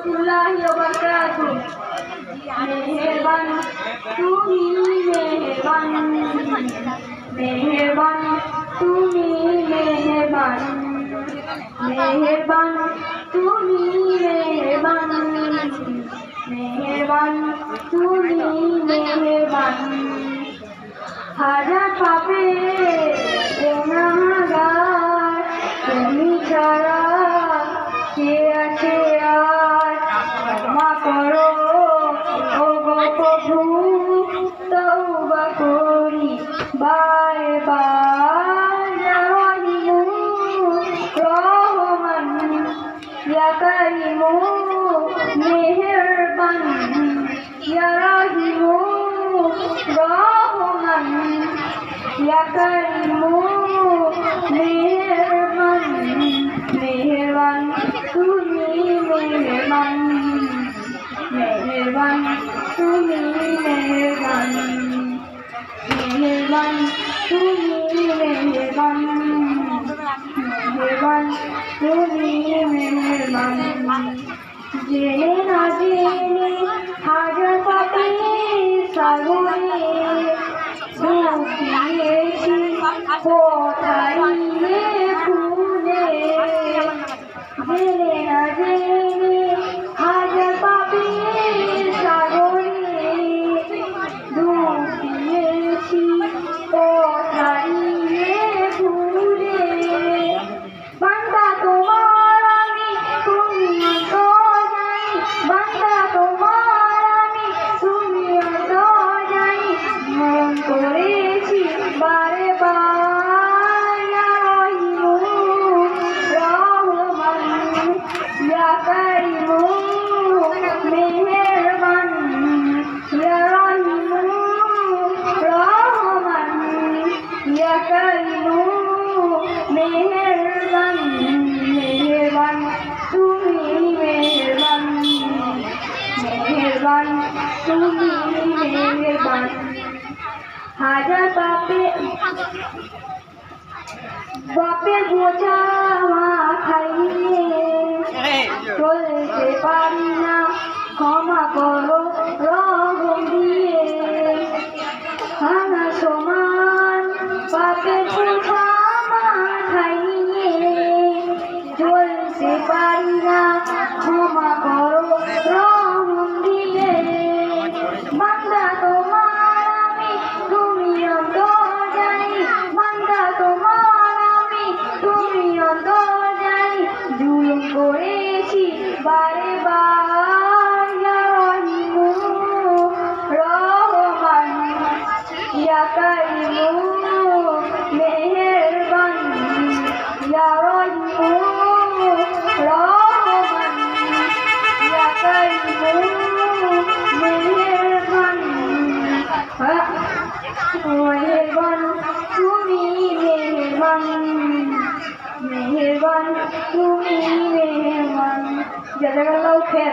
রহমতুল্লাহি ওয়া বারাকাতুহু। মেহেরবান তুমি মেহেরবান, মেহেরবান তুমি মেহেরবান, মেহেরবান তুমি মেহেরবান, মেহেরবান তুমি মেহেরবান। হাজার পাপে গুনাহগার তুমি ছাড়া কে আছে আর, ক্ষমা করো ও গো প্রভু, তওবা করি বারে বার। ইয়া রাহিমু রহমান, ইয়া কারিমু মেহেরবান, ইয়া রাহিমু রহমান, ইয়া কারিমু মেহেরবান। মেহেরবান তুমি মেহেরবান, মেহেরবান তুমি মেহেরবান, মেহেরবান তুমি মেহেরবান, মেহেরবান তুমি মেহেরবান। জেনে না জেনে হাজার পাপে সাগরে ডুবিয়েছি, কোথায় ভুলে। জেনে না জেনে হাজার পাপে সাগরে ডুবিয়েছি, কোথায় ভুলে। বান্দা তোমার আমি, তুমি অন্তর্যামী, বান্দা তোমার আমি, তুমি অন্তর্যামী, মরণ করেছি বারে বার। ইয়া রাহিমু রহমান, ইয়া কারিমু মেহেরবান, ইয়া রাহিমু রহমান, ইয়া কারিমু মেহেরবান। মেহেরবান তুমি মেহেরবান, মেহেরবান তুমি মেহেরবান। হাজার বাপের বোঝা খাইয়ে চলতে পারি না, ক্ষমা করো রহম দিয়ে। খানা সমান বাপের বোঝা খাইয়ে চলতে পারি না, ক্ষমা করো রহম দিয়ে। বান্দা তোমার আমি, তুমি অন্তর্যামী, বান্দা তোমার আমি, তুমি অন্তর্যামী, জুলুম করেছি বারে বার। ইয়া রাহিমু রহমান, ইয়া কারিমু মেহেরবান, ইয়া রাহিমু রহমান, ইয়া কারিমু মেহেরবান। মেহেরবান তুমি মেহেরবান, মেহেরবান তুমি মেহেরবান। জাযাকাল্লাহু খায়র।